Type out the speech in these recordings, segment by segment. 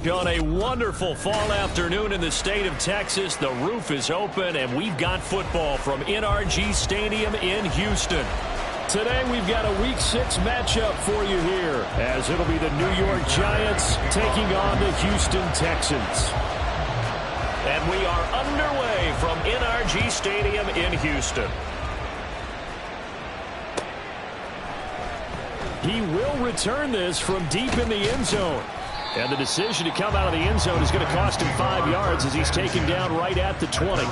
On a wonderful fall afternoon in the state of Texas, the roof is open, and we've got football from NRG Stadium in Houston. Today, we've got a Week 6 matchup for you here, as it'll be the New York Giants taking on the Houston Texans. And we are underway from NRG Stadium in Houston. He will return this from deep in the end zone. And the decision to come out of the end zone is going to cost him 5 yards as he's taken down right at the 20.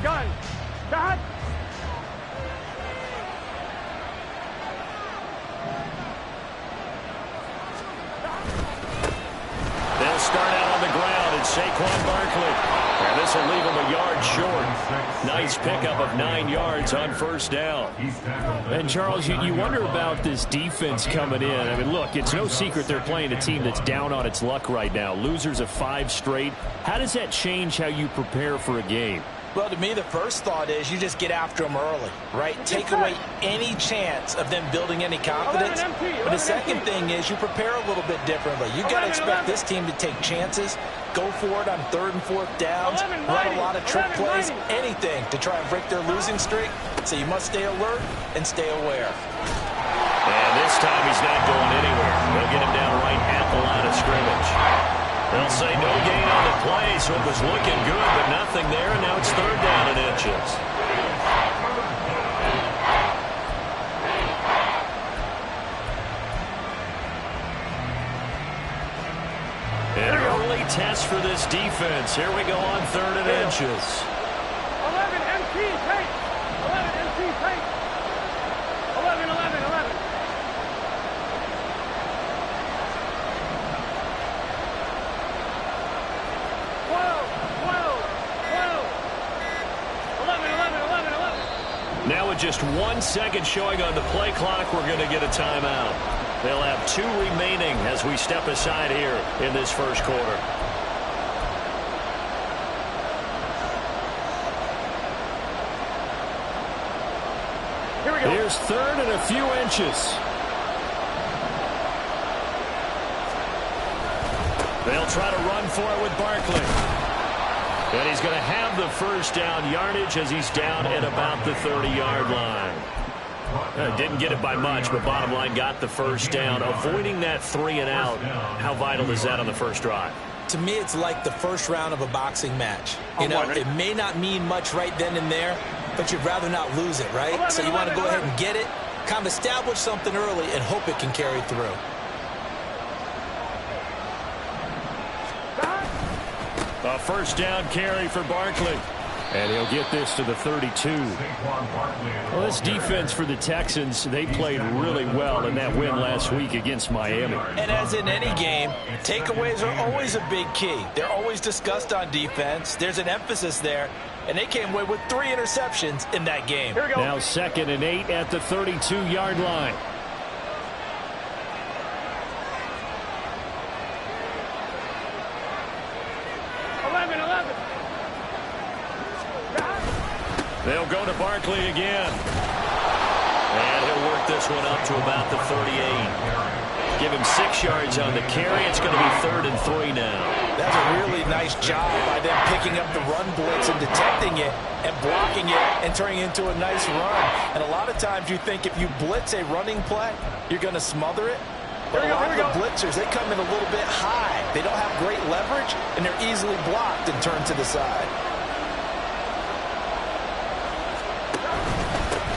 Gun. Dot. They'll start out on the ground. It's Saquon Barkley. And this will leave him a yard short. Nice pickup of 9 yards on first down. And, Charles, you wonder about this defense coming in. I mean, look, it's no secret they're playing a team that's down on its luck right now. Losers of 5 straight. How does that change how you prepare for a game? Well, to me, the first thought is you just get after them early, right? Take away any chance of them building any confidence. But the second thing is you prepare a little bit differently. You got to expect this team to take chances, go for it on 3rd and 4th downs, run a lot of trick plays, anything to try and break their losing streak. So you must stay alert and stay aware. And this time he's not going anywhere. They'll get him down right at the line of scrimmage. They'll say no gain on the play, so it was looking good, but nothing there, and now it's 3rd down and inches. An early test for this defense. Here we go on 3rd and inches. 11 MT take. 11 MT take. 11. 11. Now with just 1 second showing on the play clock, we're going to get a timeout. They'll have 2 remaining as we step aside here in this first quarter. Here we go. Here's 3rd and a few inches. They'll try to run for it with Barkley. And he's going to have the first down yardage as he's down at about the 30-yard line. Didn't get it by much, but bottom line got the first down. Avoiding that 3 and out, how vital is that on the first drive? To me, it's like the first round of a boxing match. You know, it may not mean much right then and there, but you'd rather not lose it, right? So you want to go ahead and get it, kind of establish something early, and hope it can carry through. A first down carry for Barkley. And he'll get this to the 32. Well, this defense for the Texans, they played really well in that win last week against Miami. And as in any game, takeaways are always a big key. They're always discussed on defense. There's an emphasis there. And they came away with 3 interceptions in that game. Now 2nd and 8 at the 32-yard line. They'll go to Barkley again. And he'll work this one up to about the 38. Give him 6 yards on the carry. It's going to be 3rd and 3 now. That's a really nice job by them picking up the run blitz and detecting it and blocking it and turning it into a nice run. And a lot of times you think if you blitz a running play, you're going to smother it. But a lot of the blitzers, they come in a little bit high. They don't have great leverage, and they're easily blocked and turned to the side.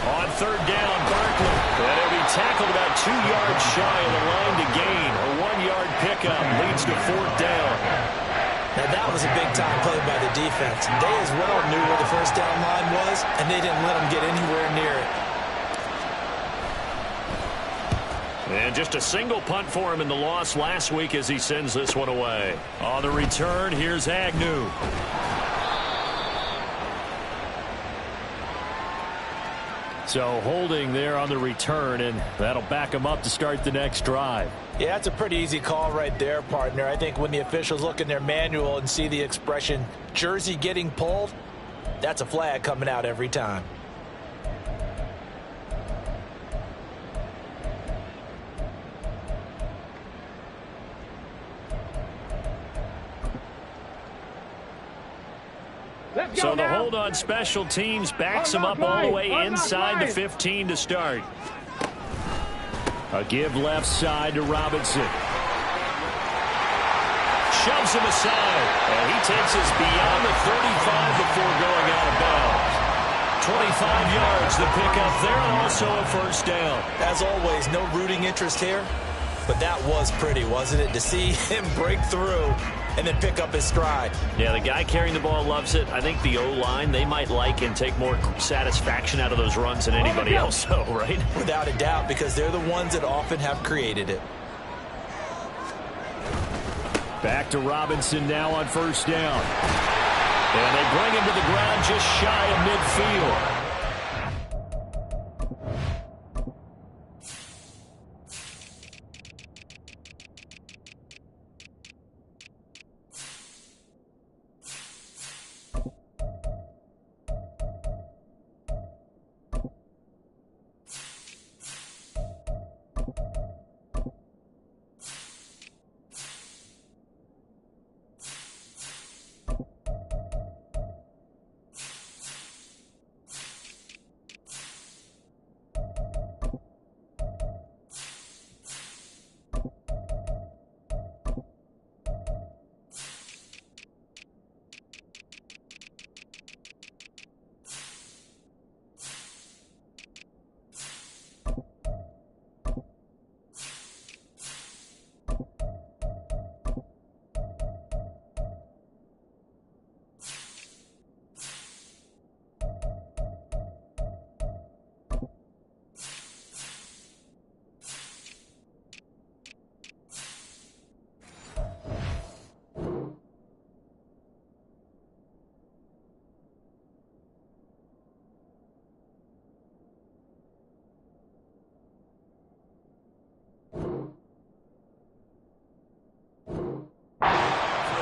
On 3rd down, Barkley. And he'll be tackled about 2 yards shy of the line to gain. A 1-yard pickup leads to 4th down. Now that was a big-time play by the defense. They as well knew where the first down line was, and they didn't let them get anywhere near it. And just a single punt for him in the loss last week as he sends this one away. On the return, here's Agnew. So holding there on the return, and that'll back him up to start the next drive. Yeah, that's a pretty easy call right there, partner. I think when the officials look in their manual and see the expression, jersey getting pulled, that's a flag coming out every time. So the hold on special teams backs him up all the way inside the 15 to start. A give left side to Robinson. Shoves him aside, and he takes us beyond the 35 before going out of bounds. 25 yards the pickup there, and also a first down. As always, no rooting interest here, but that was pretty, wasn't it, to see him break through and then pick up his stride. Yeah, the guy carrying the ball loves it. I think the O-line, they might like and take more satisfaction out of those runs than anybody else, though, right? Without a doubt, because they're the ones that often have created it. Back to Robinson now on first down. And they bring him to the ground just shy of midfield.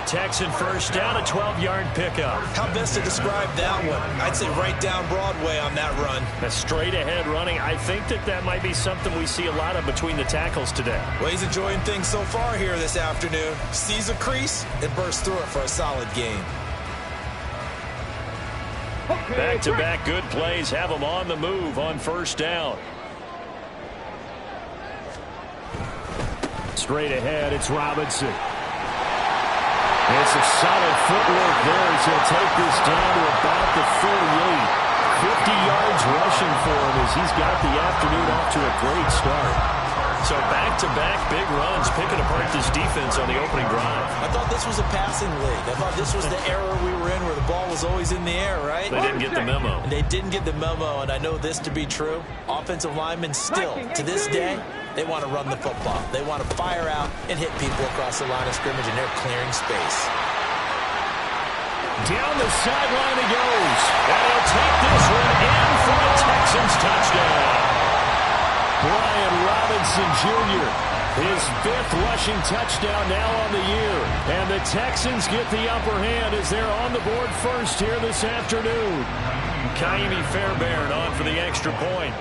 Texan first down, a 12-yard pickup. How best to describe that one? I'd say right down Broadway on that run. A straight-ahead running. I think that might be something we see a lot of between the tackles today. Well, he's enjoying things so far here this afternoon. Sees a crease and bursts through it for a solid game. Back-to-back good plays have him on the move on first down. Straight ahead, it's Robinson. It's a solid footwork there as he'll take this down to about the 48. 50 yards rushing for him as he's got the afternoon off to a great start. So back-to-back big runs picking apart this defense on the opening drive. I thought this was a passing league. I thought this was the era we were in where the ball was always in the air, right? They didn't get the memo. And they didn't get the memo, and I know this to be true. Offensive linemen still, to this day, they want to run the football. They want to fire out and hit people across the line of scrimmage, and they're clearing space. Down the sideline he goes. And he'll take this one in for a Texans touchdown. Brian Robinson Jr., his 5th rushing touchdown now on the year. And the Texans get the upper hand as they're on the board first here this afternoon. Kaimi Fairbairn on for the extra point.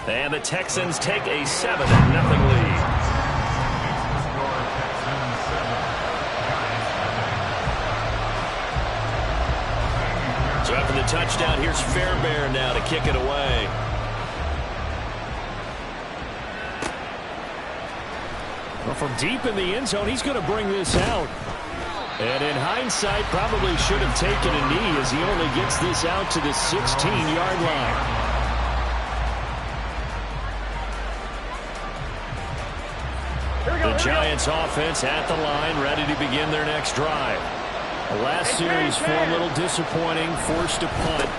And the Texans take a 7-0 lead. So after the touchdown, here's Fairbairn now to kick it away. Well, from deep in the end zone, he's going to bring this out. And in hindsight, probably should have taken a knee as he only gets this out to the 16-yard line. The Giants offense at the line, ready to begin their next drive. The last series for a little disappointing, forced a punt.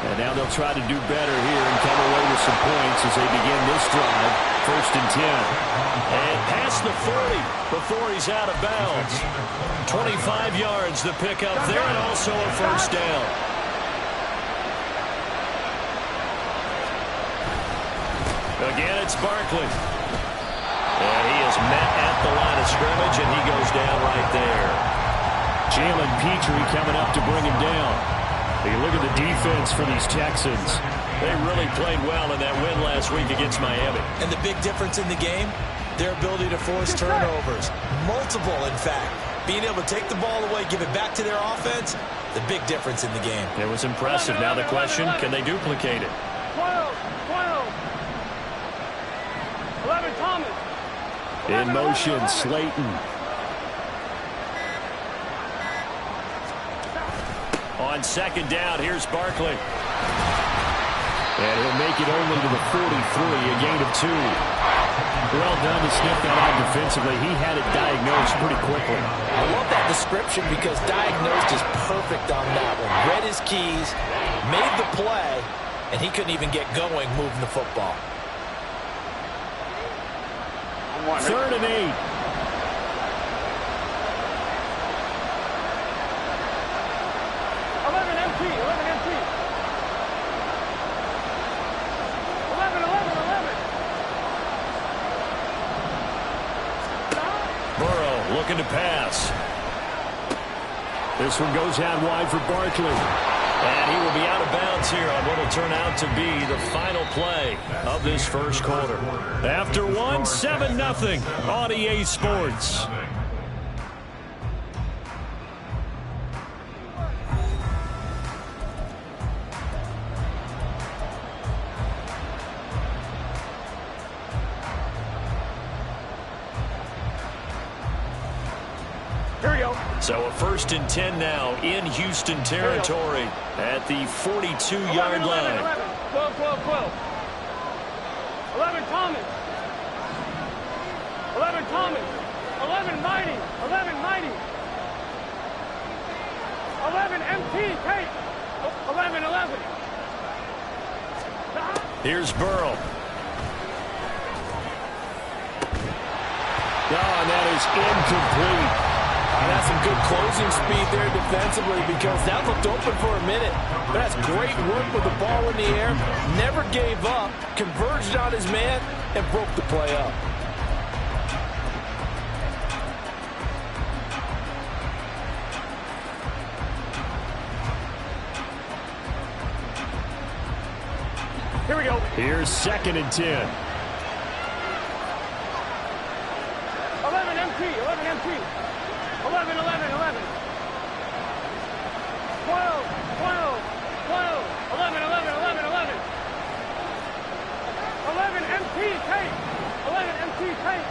And now they'll try to do better here and come away with some points as they begin this drive. 1st and 10. And past the 40 before he's out of bounds. 25 yards the pickup there, and also a first down. Again, it's Barkley. And he is met at the line of scrimmage, and he goes down right there. Jalen Petrie coming up to bring him down. You look at the defense for these Texans. They really played well in that win last week against Miami. And the big difference in the game, their ability to force turnovers. Multiple, in fact. Being able to take the ball away, give it back to their offense, the big difference in the game. It was impressive. Now the question, can they duplicate it? 12. 11, Thomas. In motion, Slayton. On 2nd down, here's Barkley. And he'll make it only to the 43, a gain of 2. Well done to sniff that out defensively. He had it diagnosed pretty quickly. I love that description because diagnosed is perfect on that one. Read his keys, made the play, and he couldn't even get going moving the football. 3rd and 8. 11. Burrow looking to pass. This one goes out wide for Barkley. And he will be out of bounds here on what will turn out to be the final play of this first quarter. After one, 7-0 on EA Sports. So a 1st and 10 now in Houston territory at the 42-yard line. 12. 11, Thomas. 11, Thomas. 11, Mighty. 11, Mighty. 11, MT, Tate. 11. Here's Burrow. And that is incomplete. That's some good closing speed there defensively because that looked open for a minute. But that's great work with the ball in the air. Never gave up, converged on his man, and broke the play up. Here we go. Here's 2nd and 10. 11 MT. 11. 12. 11, MT, Tate. 11, MT, Tate.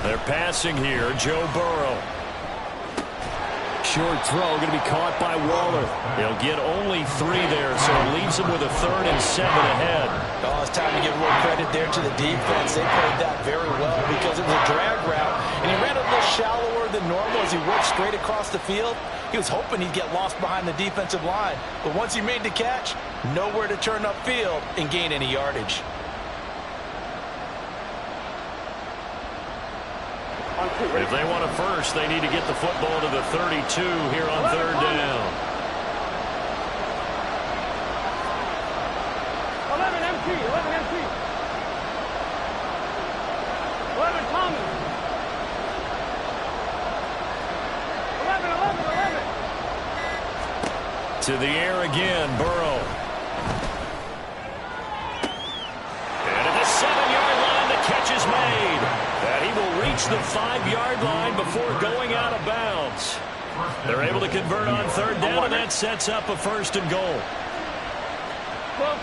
They're passing here. Joe Burrow. Short throw going to be caught by Waller. He'll get only 3 there, so it leaves him with a 3rd and 7 ahead. Oh, it's time to give a little credit there to the defense. They played that very well because it was a drag route, and he ran a little shallower than normal as he worked straight across the field. He was hoping he'd get lost behind the defensive line, but once he made the catch, nowhere to turn upfield and gain any yardage. If they want a first, they need to get the football to the 32 here on 3rd down. 11 MT. 11 Thomas. 11. To the air again, Burrow. And at the 7-yard line, the catch is made. And he will reach the 5-yard line before going out of bounds. They're able to convert on 3rd down, and that sets up a 1st and goal. 12.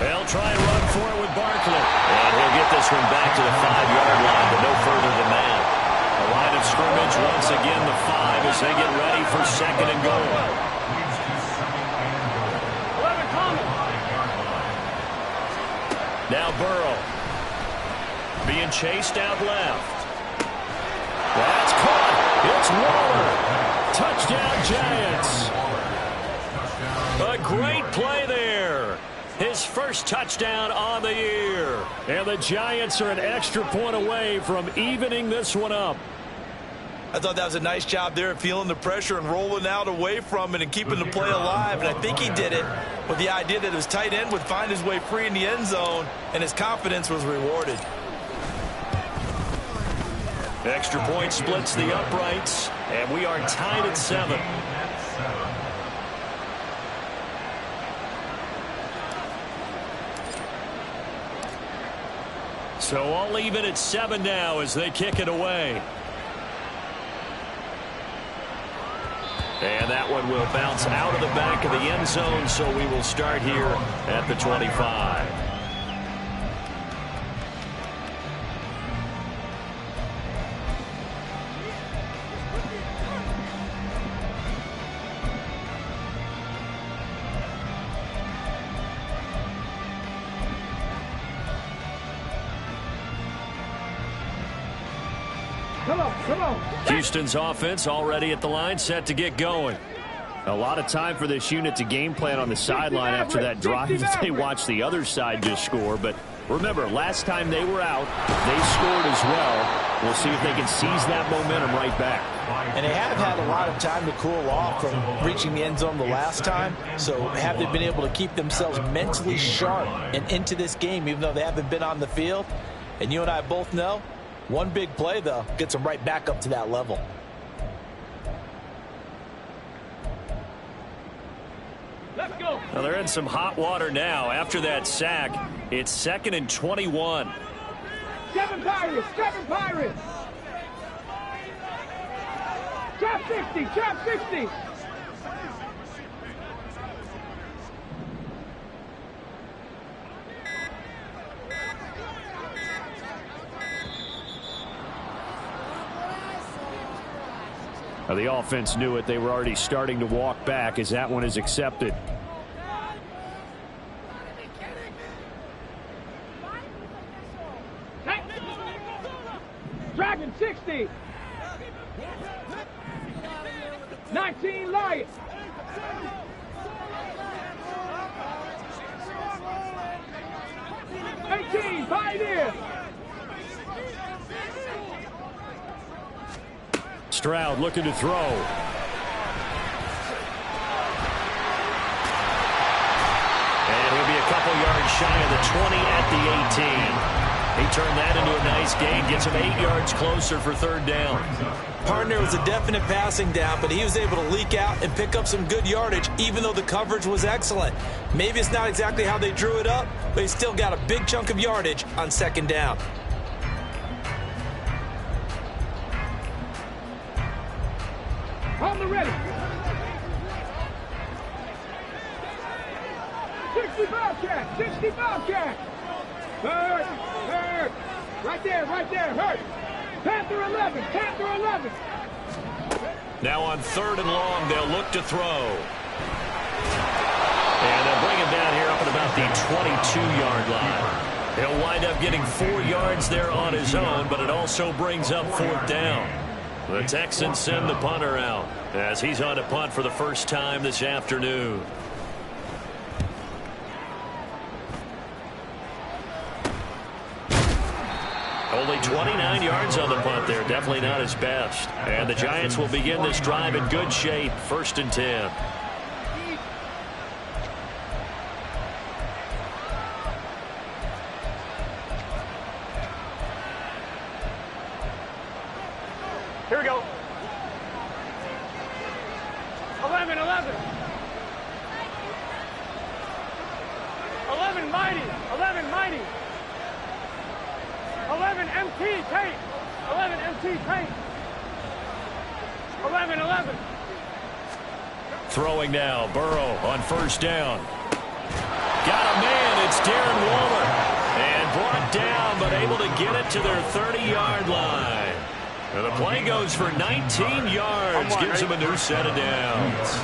They'll try and run for it with Barkley. And he'll get this one back to the 5-yard line, but no further than as they get ready for second and goal. 11 coming. Now Burrow. Being chased out left. That's caught. It's Waller. Touchdown, Giants. A great play there. His first touchdown on the year. And the Giants are an extra point away from evening this one up. I thought that was a nice job there, feeling the pressure and rolling out away from it and keeping the play alive. And I think he did it with the idea that his tight end would find his way free in the end zone, and his confidence was rewarded. Extra point splits the uprights, and we are tied at 7. So all even at 7 now as they kick it away. And that one will bounce out of the back of the end zone, so we will start here at the 25. Come on. Houston's offense already at the line, set to get going. A lot of time for this unit to game plan on the sideline after that drive that they watched the other side just score. But remember, last time they were out, they scored as well. We'll see if they can seize that momentum right back. And they have had a lot of time to cool off from reaching the end zone the last time. So have they been able to keep themselves mentally sharp and into this game, even though they haven't been on the field? And you and I both know, one big play, though, gets them right back up to that level. Let's go. Well, they're in some hot water now. After that sack, it's 2nd and 21. 7 Pirates. Trap 60. Now, the offense knew it. They were already starting to walk back as that one is accepted. Dragon 60. 19 Lion. Pioneer. Stroud looking to throw. And he'll be a couple yards shy of the 20 at the 18. He turned that into a nice gain, gets him 8 yards closer for 3rd down. Partner was a definite passing down, but he was able to leak out and pick up some good yardage, even though the coverage was excellent. Maybe it's not exactly how they drew it up, but he still got a big chunk of yardage on 2nd down. On the ready. 60 Bobcat. Hurt. Right there. Hurt. Panther 11. Now on 3rd and long, they'll look to throw. And they'll bring him down here up at about the 22-yard line. He'll wind up getting 4 yards there on his own, but it also brings up 4th down. The Texans send the punter out as he's on to punt for the first time this afternoon. Only 29 yards on the punt there. Definitely not his best. And the Giants will begin this drive in good shape. 1st and 10. Here we go. 11. 11 mighty. 11 MT tape. 11 MT tape. 11. Throwing now. Burrow on 1st down. Got a man. It's Darren Waller. And brought down, but able to get it to their 30-yard line. And the play goes for 19 yards, gives him a new set of downs.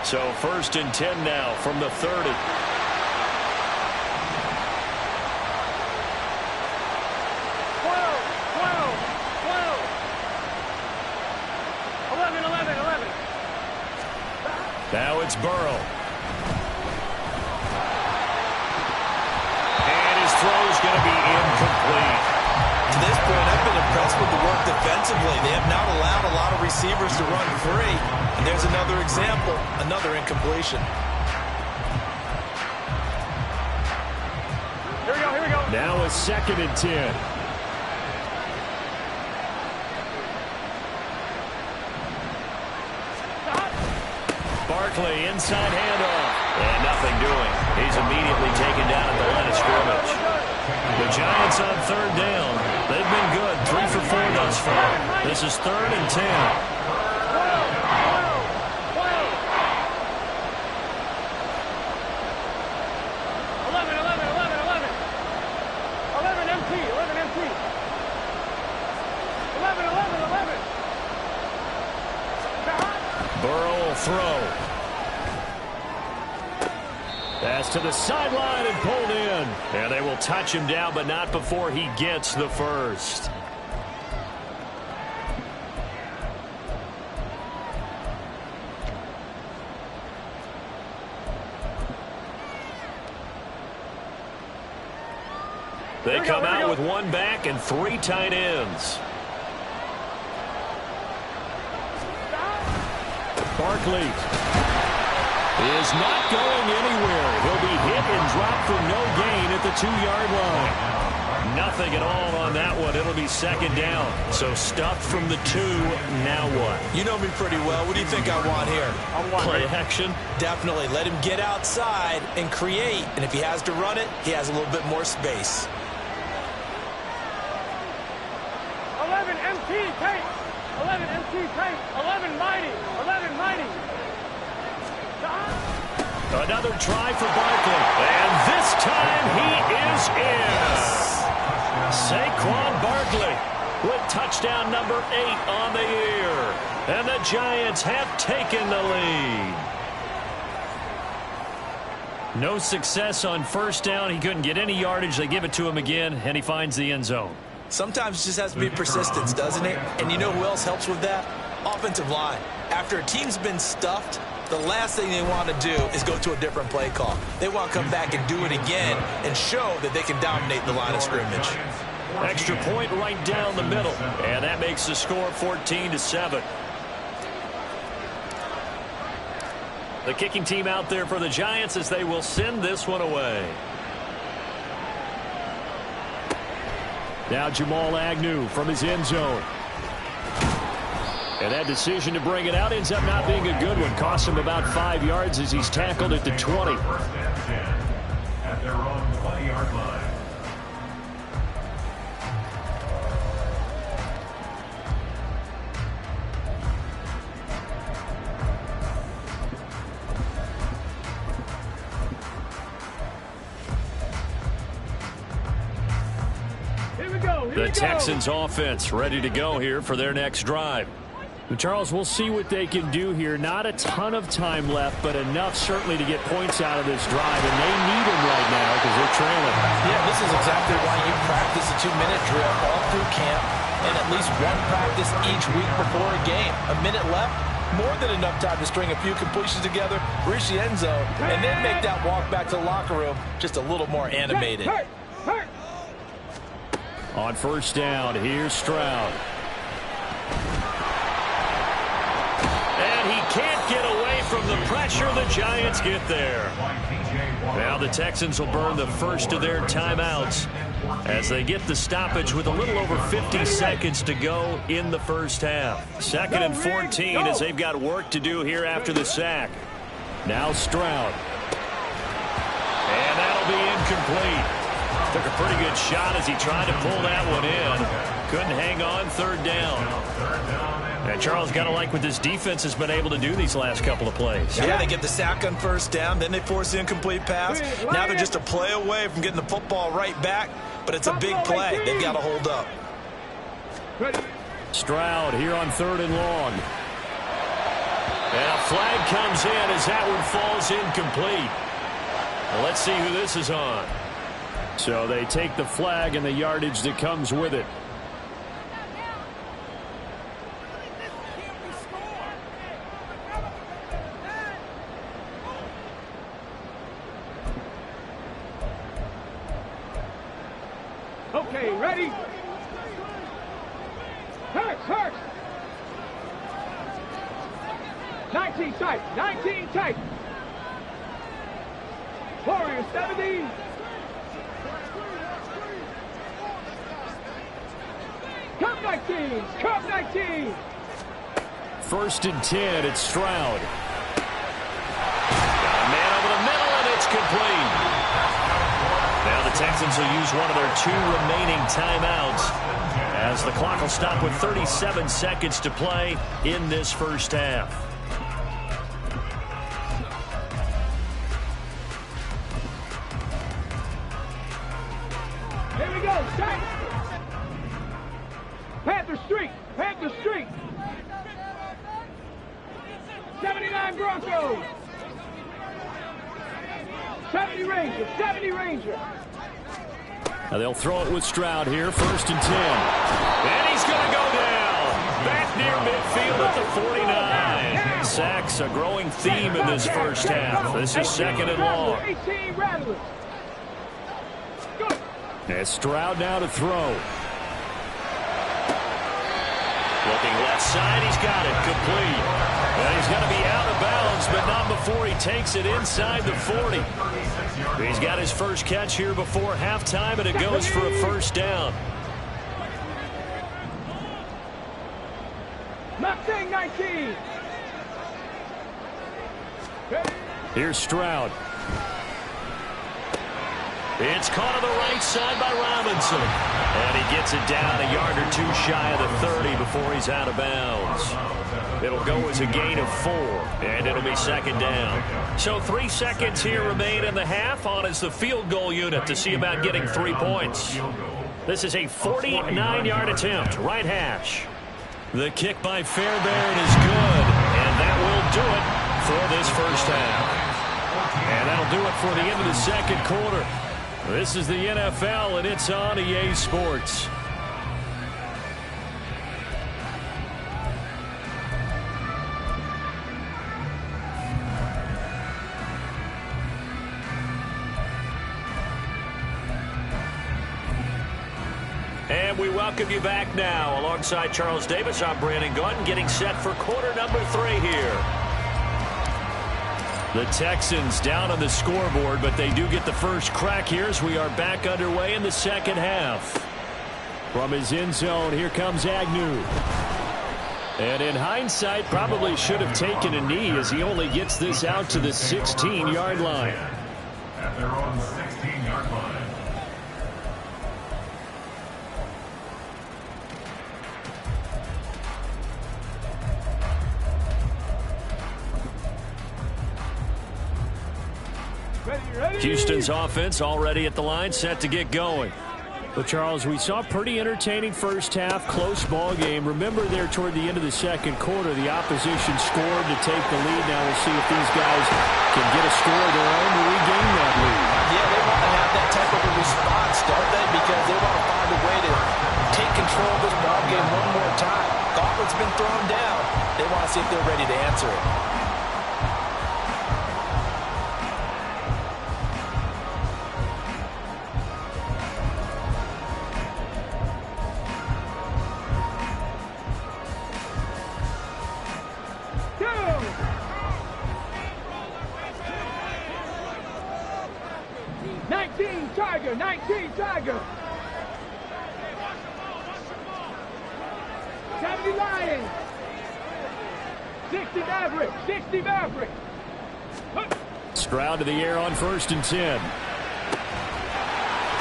So 1st and 10 now from the 30. 11. Now it's Burrow. And his throw's going to be incomplete. To this point, I've been impressed with the work defensively. They have not allowed a lot of receivers to run free. And there's another example, another incompletion. Here we go. Now a 2nd and 10. Barkley inside handoff. And nothing doing. He's immediately taken down at the line of scrimmage. The Giants on 3rd down. They've been good. 3 for 4 thus far. This is 3rd and 10. 11 empty. 11. Burrow will throw. Pass to the sideline and pulled in. And they will touch him down, but not before he gets the first. They come out with 1 back and 3 tight ends. Barkley is not going anywhere. He'll be hit and dropped for no gain at the 2-yard line. Nothing at all on that one. It'll be 2nd down. So stuffed from the 2. Now what? You know me pretty well. What do you think I want here? Play action? Definitely. Let him get outside and create. And if he has to run it, he has a little bit more space. 11 empty tape. 11 mighty. Another try for Barkley. And this time he is in. Saquon Barkley with touchdown number 8 on the year. And the Giants have taken the lead. No success on 1st down. He couldn't get any yardage. They give it to him again, and he finds the end zone. Sometimes it just has to be persistence, doesn't it? And you know who else helps with that? Offensive line. After a team's been stuffed, the last thing they want to do is go to a different play call. They want to come back and do it again and show that they can dominate the line of scrimmage. Extra point right down the middle. And that makes the score 14-7. The kicking team out there for the Giants as they will send this one away. Now Jamal Agnew from his end zone. And that decision to bring it out ends up not being a good one. Cost him about 5 yards as he's tackled at the 20. At their own 20-yard line. The Texans offense ready to go here for their next drive. Charles, we'll see what they can do here. Not a ton of time left, but enough certainly to get points out of this drive, and they need them right now because they're trailing. Yeah, this is exactly why you practice a 2-minute drill all through camp and at least 1 practice each week before a game. A minute left, more than enough time to string a few completions together, reach the end zone, and then make that walk back to the locker room just a little more animated. On 1st down, here's Stroud. And he can't get away from the pressure. The Giants get there. Now the Texans will burn the first of their timeouts as they get the stoppage with a little over 50 seconds to go in the first half. 2nd and 14 as they've got work to do here after the sack. Now Stroud. And that'll be incomplete. Took a pretty good shot as he tried to pull that one in. Couldn't hang on 3rd down. And Charles, got to like what this defense has been able to do these last couple of plays. Yeah, they get the sack on 1st down, then they force the incomplete pass. Now they're just a play away from getting the football right back, but it's a big play. They've got to hold up. Stroud here on 3rd and long. And a flag comes in as that one falls incomplete. Well, let's see who this is on. So they take the flag and the yardage that comes with it. Okay, ready? Hurts. 19 tight. 19 tight. Warriors 70. Cup 19. Cup 19. 1st and 10. It's Stroud. Got a man over the middle, and it's complete. Now the Texans will use one of their 2 remaining timeouts as the clock will stop with 37 seconds to play in this first half. Here we go. Tight. Panther Street. Panther Street. 79 Broncos. 70 Ranger. 70 Ranger. Now they'll throw it with Stroud here, 1st and 10. And he's going to go down. Back near midfield at the 49. Sacks, a growing theme in this first half. This is 2nd and long. 18 Rattlers. And Stroud now to throw. Looking left side, he's got it, complete. And he's going to be out of bounds, but not before he takes it inside the 40. He's got his first catch here before halftime, and it goes for a 1st down. Mustang 19. Here's Stroud. It's caught on the right side by Robinson. And he gets it down a yard or 2 shy of the 30 before he's out of bounds. It'll go as a gain of 4, and it'll be 2nd down. So 3 seconds here remain in the half. On is the field goal unit to see about getting 3 points. This is a 49-yard attempt, right hash. The kick by Fairbairn is good, and that will do it for this first half. And that'll do it for the end of the 2nd quarter. This is the NFL, and it's on EA Sports. And we welcome you back now. Alongside Charles Davis, I'm Brandon Gordon, getting set for quarter number 3 here. The Texans down on the scoreboard, but they do get the first crack here as we are back underway in the 2nd half. From his end zone, here comes Agnew. And in hindsight, probably should have taken a knee as he only gets this out to the 16-yard line. At their own 16-yard line. Houston's offense already at the line, set to get going. Well, Charles, we saw a pretty entertaining first half, close ball game. Remember there toward the end of the 2nd quarter, the opposition scored to take the lead. Now we'll see if these guys can get a score of their own to regain that lead. Yeah, they want to have that type of a response, don't they? Because they want to find a way to take control of this ball game one more time. Gauntlet's been thrown down. They want to see if they're ready to answer it. Tiger, 19 Tiger. 70 Lions. 60 Maverick, 60 Maverick. Stroud to the air on 1st and 10.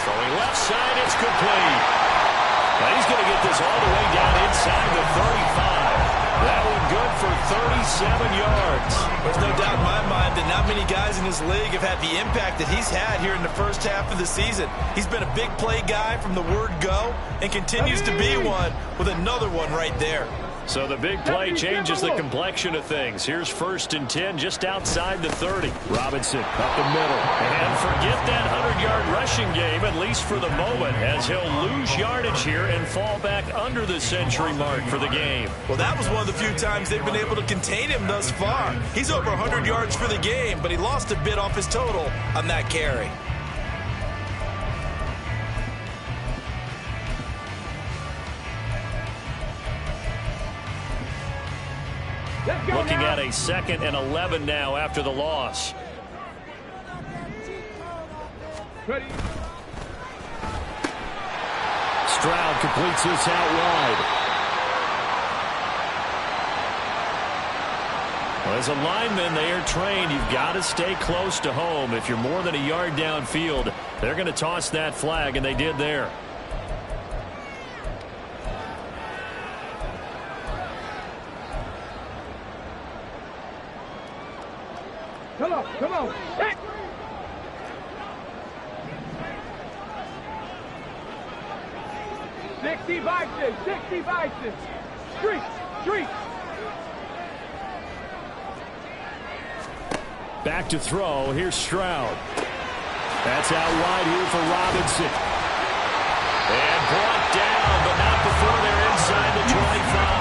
Throwing left side, it's complete. Now he's going to get this all the way down inside the 35. That one good for 37 yards. There's no doubt in my mind that now Not many guys in this league have had the impact that he's had here in the first half of the season. He's been a big play guy from the word go and continues to be one with another one right there. So the big play changes the complexion of things. Here's 1st and 10 just outside the 30. Robinson up the middle. And forget that 100-yard rushing game, at least for the moment, as he'll lose yardage here and fall back under the century mark for the game. Well, that was one of the few times they've been able to contain him thus far. He's over 100 yards for the game, but he lost a bit off his total on that carry. Looking at a 2nd and 11 now after the loss. Ready. Stroud completes this out wide. Well, as a lineman, they are trained. You've got to stay close to home. If you're more than a yard downfield, they're going to toss that flag, and they did there. Come on. Hit. Sixty vices. Street. Back to throw. Here's Stroud. That's out wide here for Robinson. And brought down, but not before they're inside the 25.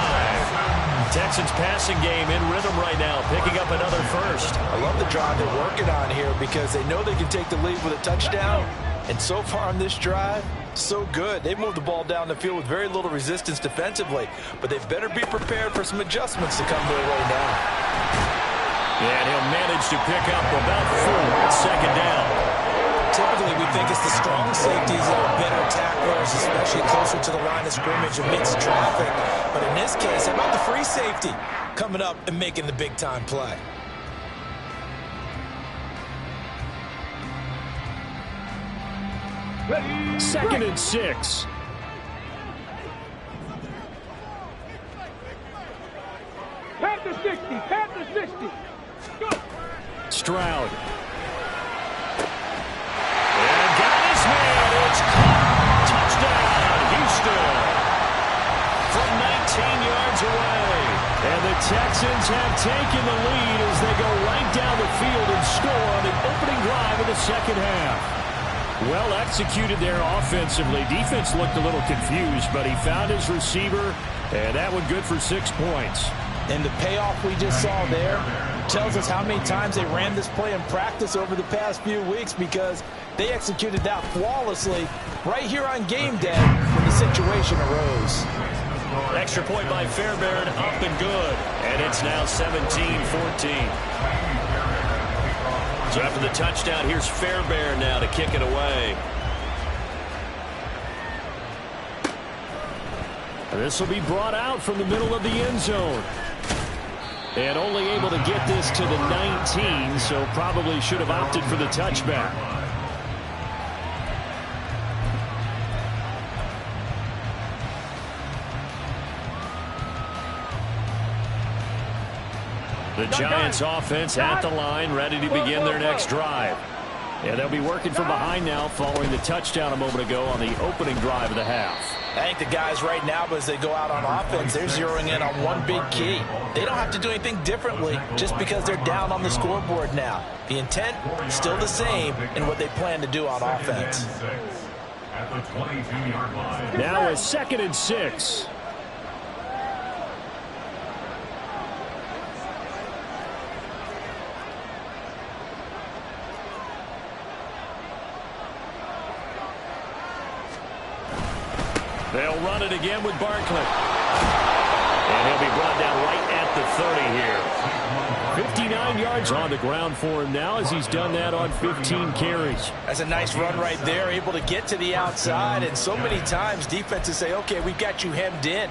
Texans passing game in rhythm right now, picking up another first. I love the drive they're working on here because they know they can take the lead with a touchdown. And so far on this drive, so good. They've moved the ball down the field with very little resistance defensively, but they better be prepared for some adjustments to come their way now. And he'll manage to pick up about 4 at 2nd down. Typically, we think it's the strong safeties that are better tacklers, especially closer to the line of scrimmage amidst traffic. But in this case, how about the free safety coming up and making the big-time play? Ready. 2nd and 6. Panther 60. Good. Stroud. And got his man. It's caught. Touchdown, Houston. From 19 yards away. And the Texans have taken the lead as they go right down the field and score on the opening drive of the 2nd half. Well executed there offensively. Defense looked a little confused, but he found his receiver, and that one good for 6 points. And the payoff we just saw there tells us how many times they ran this play in practice over the past few weeks, because they executed that flawlessly right here on game day when the situation arose. Extra point by Fairbairn, up and good. And it's now 17-14. So after the touchdown, here's Fairbairn now to kick it away. This will be brought out from the middle of the end zone. And only able to get this to the 19, so probably should have opted for the touchback. The Giants offense at the line, ready to begin their next drive. And they'll be working from behind now following the touchdown a moment ago on the opening drive of the half. I think the guys right now, as they go out on offense, they're zeroing in on one big key. They don't have to do anything differently just because they're down on the scoreboard now. The intent still the same in what they plan to do on offense. At the 22-yard line. Now a 2nd and 6. They'll run it again with Barkley. And he'll be brought down right at the 30 here. 59 yards on the ground for him now as he's done that on 15 carries. That's a nice run right there, able to get to the outside. And so many times defenses say, okay, we've got you hemmed in.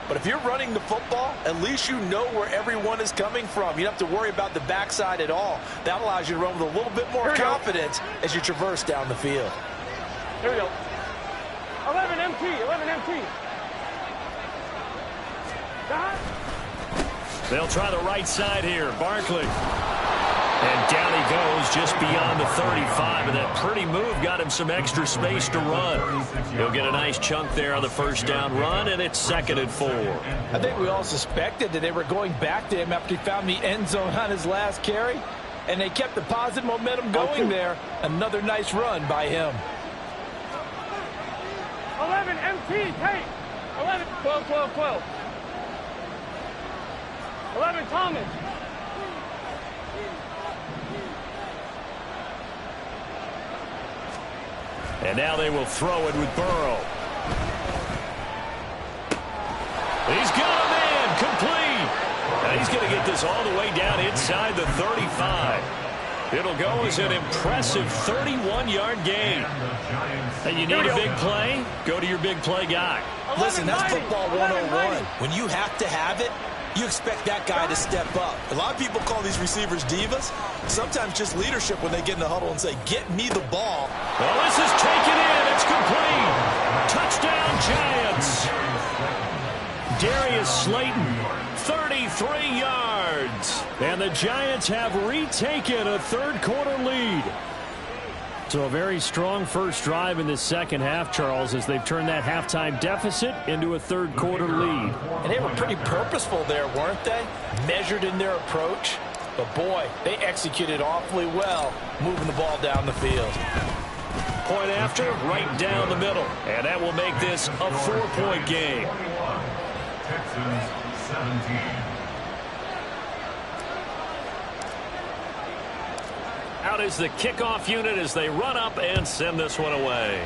But if you're running the football, at least you know where everyone is coming from. You don't have to worry about the backside at all. That allows you to run with a little bit more confidence as you traverse down the field. Here we go. 11 MT. They'll try the right side here. Barkley. And down he goes just beyond the 35, and that pretty move got him some extra space to run. He'll get a nice chunk there on the first down run, and it's 2nd and 4. I think we all suspected that they were going back to him after he found the end zone on his last carry, and they kept the positive momentum going there. Another nice run by him. 11 MT, take. 11, 12, 12, 12. 11 Thomas. And now they will throw it with Burrow. He's got a man, complete. Now he's going to get this all the way down inside the 35. It'll go as an impressive 31-yard gain. And you need a big play? Go to your big play guy. Listen, that's football 101. When you have to have it, you expect that guy to step up. A lot of people call these receivers divas. Sometimes just leadership when they get in the huddle and say, get me the ball. Well, this is taken in. It's complete. Touchdown, Giants. Darius Slayton, 33 yards. And the Giants have retaken a third-quarter lead. So a very strong first drive in the second half, Charles, as they've turned that halftime deficit into a third-quarter lead. And they were pretty purposeful there, weren't they? Measured in their approach. But, boy, they executed awfully well, moving the ball down the field. Point after, right down the middle. And that will make this a 4-point game. Texans 17. Out is the kickoff unit as they run up and send this one away.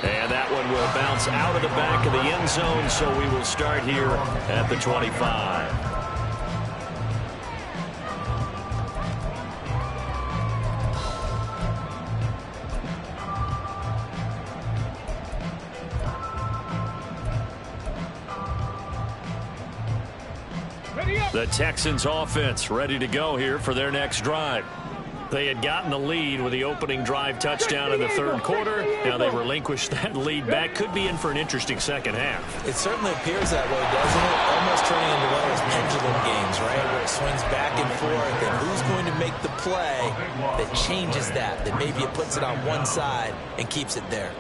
And that one will bounce out of the back of the end zone, so we will start here at the 25. The Texans offense ready to go here for their next drive. They had gotten the lead with the opening drive touchdown in the third quarter. Now they relinquished that lead back. Could be in for an interesting second half. It certainly appears that way, doesn't it? Almost turning into one of those pendulum games, right? Where it swings back and forth. And who's going to make the play that changes that? That maybe it puts it on one side and keeps it there.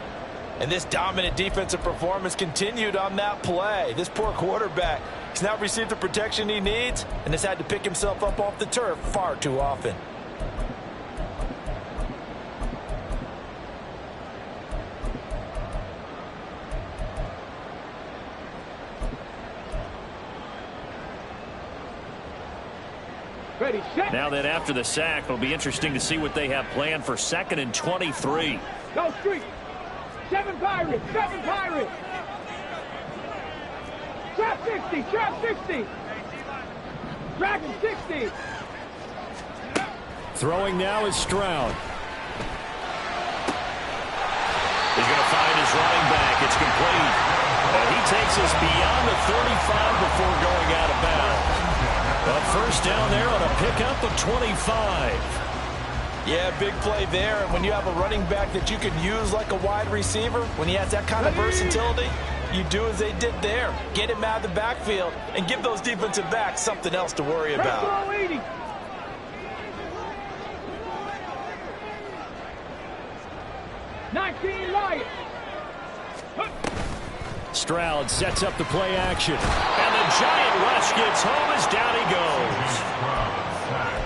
And this dominant defensive performance continued on that play. This poor quarterback, he's now received the protection he needs and has had to pick himself up off the turf far too often. Now that after the sack, it'll be interesting to see what they have planned for 2nd and 23. Go street. 7 Pirates. 7 Pirates. Trap 60. Trap 60. Dragon 60. Throwing now is Stroud. He's going to find his running back. It's complete. And he takes us beyond the 35 before going out of bounds. A first down there on a pickup of 25. Yeah, big play there. And when you have a running back that you can use like a wide receiver, when he has that kind of versatility, you do as they did there. Get him out of the backfield and give those defensive backs something else to worry about. 19 Lions. Stroud sets up the play action. And the giant rush gets home as down he goes.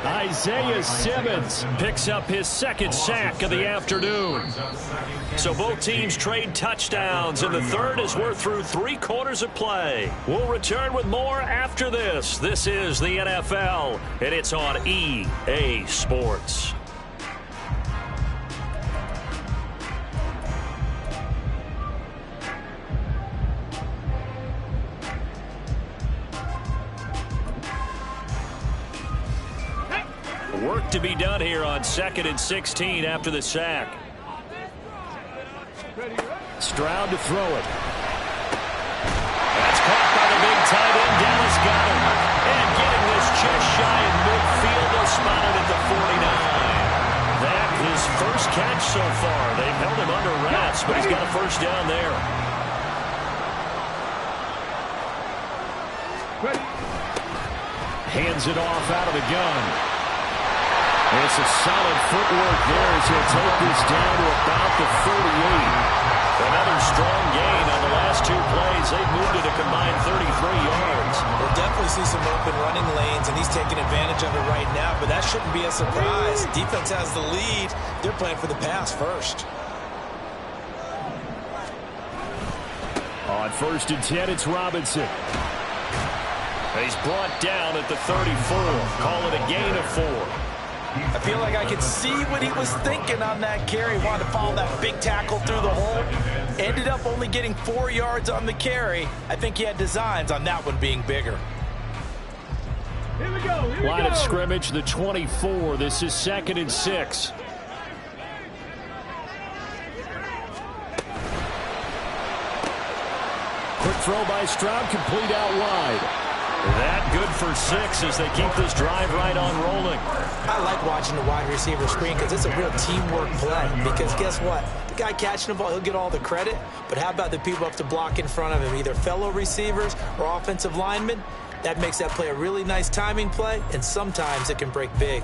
Isaiah Simmons picks up his 2nd sack of the afternoon. So both teams trade touchdowns, and the third as we're through 3 quarters of play. We'll return with more after this. This is the NFL, and it's on EA Sports. Work to be done here on 2nd and 16 after the sack. Stroud to throw it. That's caught by the big tight end. Dallas got him. And getting this just shy in midfield. They'll spot it at the 49. That his first catch so far. They've held him under wraps, but he's got a first down there. Hands it off out of the gun. It's a solid footwork there as he'll take this down to about the 38. Another strong gain on the last two plays. They've moved it a combined 33 yards. We'll definitely see some open running lanes, and he's taking advantage of it right now, but that shouldn't be a surprise. Defense has the lead. They're playing for the pass first. On 1st and 10, it's Robinson. He's brought down at the 34. Call it a gain of 4. I feel like I could see what he was thinking on that carry. Wanted to follow that big tackle through the hole. Ended up only getting 4 yards on the carry. I think he had designs on that one being bigger. Here we go. Here we Line go. of scrimmage, the 24. This is 2nd and 6. Quick throw by Stroud, complete out wide. That good for 6 as they keep this drive right on rolling. I like watching the wide receiver screen because it's a real teamwork play. Because guess what? The guy catching the ball, he'll get all the credit. But how about the people up to block in front of him, either fellow receivers or offensive linemen? That makes that play a really nice timing play, and sometimes it can break big.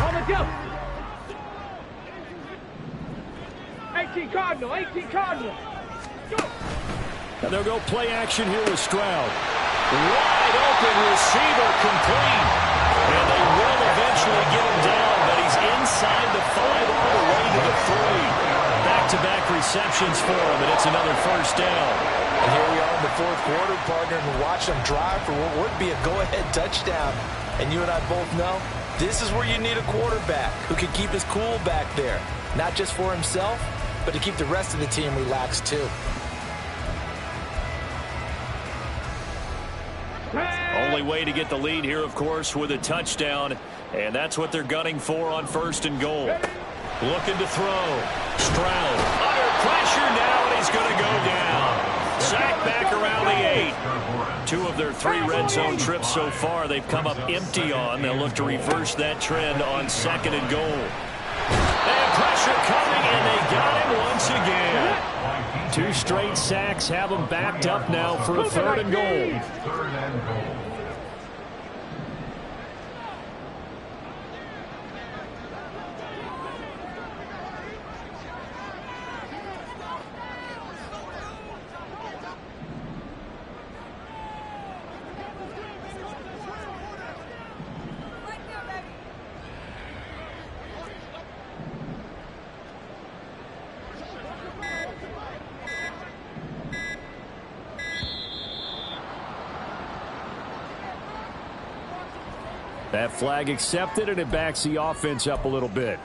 On the go. 18 Cardinal. 18 Cardinal. Go. And they'll go play action here with Stroud. Wide open receiver complete. And they will eventually get him down, but he's inside the 5 all the way to the 3. Back-to-back receptions for him, and it's another first down. And here we are in the 4th quarter, partner, and watch them drive for what would be a go-ahead touchdown. And you and I both know this is where you need a quarterback who can keep his cool back there. Not just for himself, but to keep the rest of the team relaxed too. Only way to get the lead here, of course, with a touchdown. And that's what they're gunning for on 1st and goal. Looking to throw. Stroud under pressure now, and he's going to go down. Sack back around the 8. 2 of their 3 red zone trips so far they've come up empty on. They'll look to reverse that trend on 2nd and goal. And pressure coming, and they got him once again. 2 straight sacks have them backed up now for a 3rd and goal. 3rd and goal. That flag accepted, and it backs the offense up a little bit.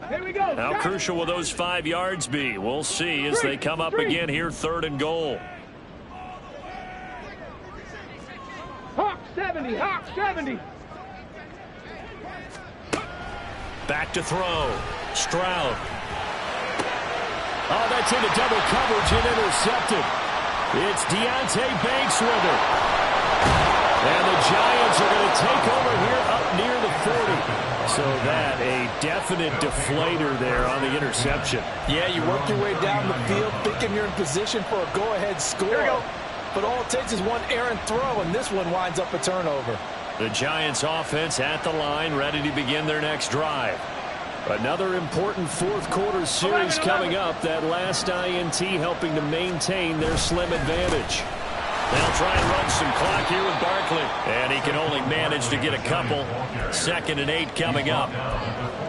Here we go. How crucial will those 5 yards be? We'll see as they come up again here, 3rd and goal. Hawk 70. Hawk 70. Back to throw. Stroud. Oh, that's into double coverage and intercepted. It's Deonte Banks with it. And the Giants are going to take over here up near the 40. So that a definite deflator there on the interception. Yeah, you work your way down the field thinking you're in position for a go-ahead score. Here we go. But all it takes is one errant throw, and this one winds up a turnover. The Giants offense at the line, ready to begin their next drive. Another important 4th quarter series coming up. That last INT helping to maintain their slim advantage. They'll try and run some clock here with Barkley. And he can only manage to get a couple. 2nd and 8 coming up.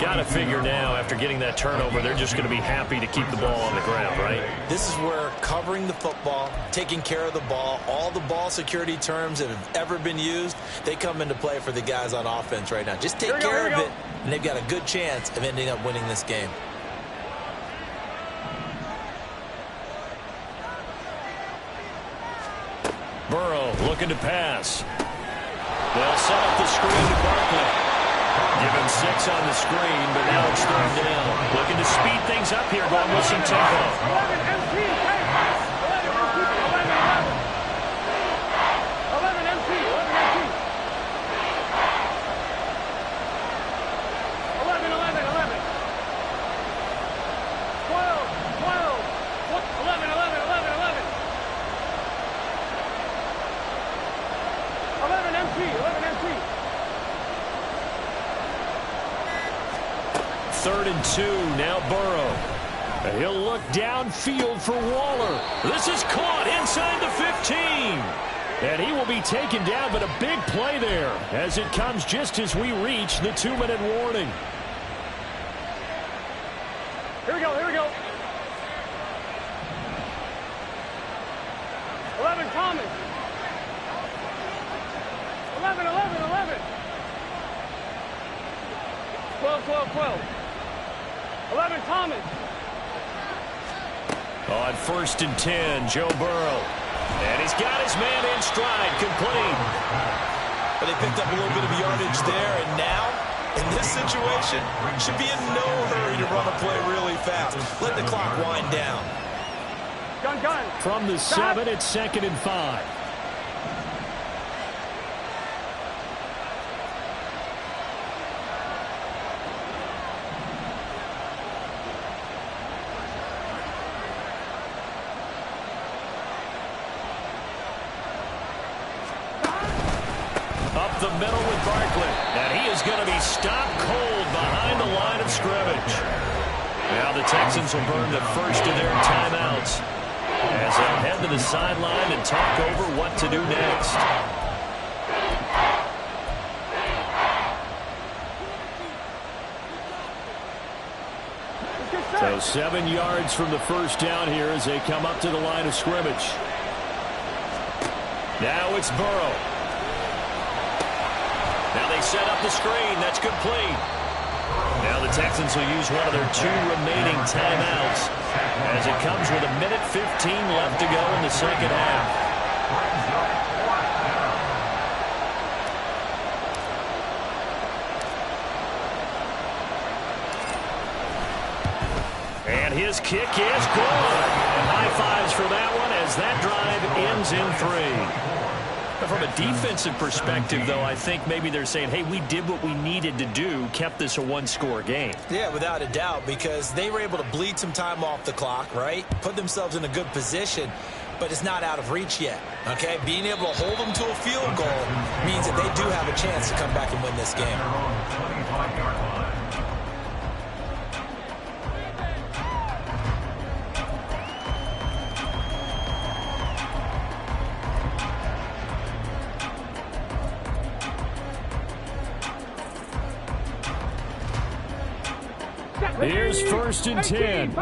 Got to figure now, after getting that turnover, they're just going to be happy to keep the ball on the ground, right? This is where covering the football, taking care of the ball, all the ball security terms that have ever been used, they come into play for the guys on offense right now. Just take care of it, and they've got a good chance of ending up winning this game. Burrow looking to pass. They'll set up the screen to Barkley. Give him 6 on the screen, but now it's 3rd down. Looking to speed things up here, going with some tempo. 11 MT tape. 11 MT. 11 MT. 11 MT. 11 11 11. 12 12. 11 11 11 11. 11 MT. 11 MT. 3rd and 2, now Burrow. And he'll look downfield for Waller. This is caught inside the 15. And he will be taken down, but a big play there as it comes just as we reach the 2-minute warning. Here we go, here we go. 11 Thomas. 11 11 11. 12 12 12. 11 Thomas. On 1st and 10, Joe Burrow. And he's got his man in stride, complete. But they picked up a little bit of yardage there, and now, in this situation, should be in no hurry to run a play really fast. Let the clock wind down. Gun, gun. From the 7, it's 2nd and 5. Up the middle with Barkley. And he is going to be stopped cold behind the line of scrimmage. Now the Texans will burn the first of their timeouts as they'll head to the sideline and talk over what to do next. So 7 yards from the first down here as they come up to the line of scrimmage. Now it's Burrow. Now they set up the screen. That's complete. Now the Texans will use one of their 2 remaining timeouts as it comes with 1:15 left to go in the second half. And his kick is good. And high fives for that one as that drive ends in 3. From a defensive perspective, though, I think maybe they're saying, hey, we did what we needed to do, kept this a 1-score game. Yeah, without a doubt, because they were able to bleed some time off the clock, right? Put themselves in a good position, but it's not out of reach yet, okay? Being able to hold them to a field goal means that they do have a chance to come back and win this game. Here's 1st and 10.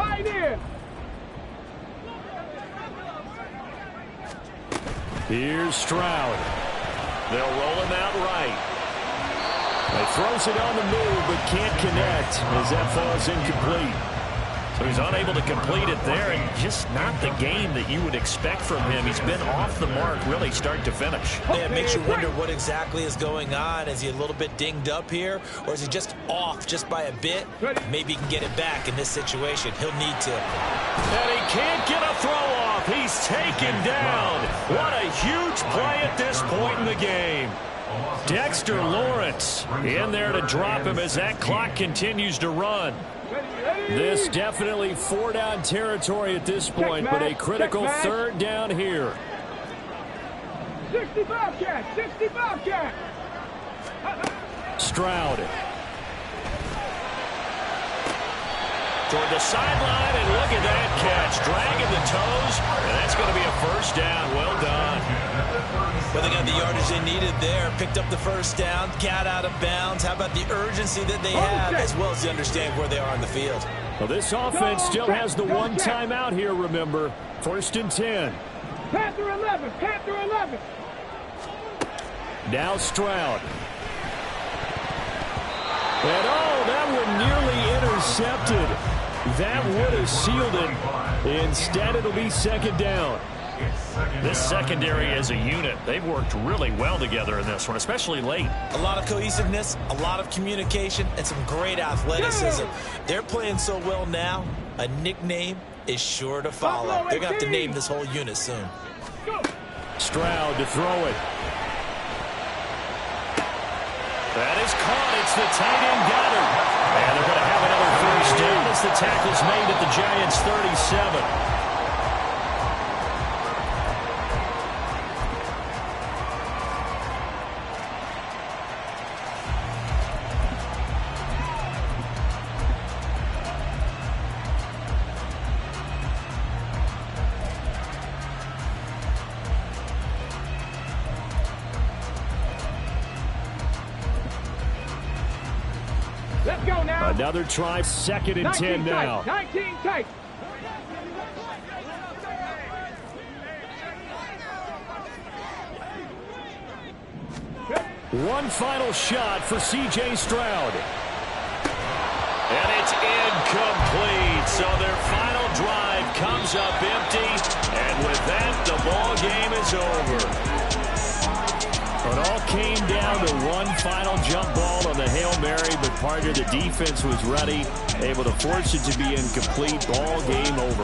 Here's Stroud. They'll roll him out right. He throws it on the move but can't connect as that falls incomplete. So he's unable to complete it there, and just not the game that you would expect from him. He's been off the mark really start to finish. Yeah, it makes you wonder what exactly is going on. Is he a little bit dinged up here, or is he just off just by a bit? Maybe he can get it back in this situation. He'll need to. And he can't get a throw off. He's taken down. What a huge play at this point in the game. Dexter Lawrence in there to drop him as that clock continues to run. This definitely 4-down territory at this point, but a critical 3rd down here. 65 cat, 65 cat. Stroud. Toward the sideline, and look at that catch. Dragging the toes, and that's going to be a 1st down. Well done. Well, they got the yardage they needed there. Picked up the 1st down, got out of bounds. How about the urgency that they have, as well as they understand where they are on the field? Well, this offense still has the 1 timeout here, remember. 1st and 10. Panther 11, Panther 11. Now Stroud. And oh, that one nearly intercepted. That would have sealed it. Instead, it'll be 2nd down. This secondary as a unit, they've worked really well together in this one, especially late. A lot of cohesiveness, a lot of communication, and some great athleticism. They're playing so well now, a nickname is sure to follow. They're going to have to name this whole unit soon. Stroud to throw it. That is caught. It's the tight end Goddard. And they're going to have another first down as the tackle's made at the Giants' 37. Let's go now. Another try, 2nd and 10 now. 19 tight. One final shot for C.J. Stroud. And it's incomplete. So their final drive comes up empty. And with that, the ball game is over. It all came down to one final jump ball on the Hail Mary, but part of the defense was ready, able to force it to be incomplete. Ball game over.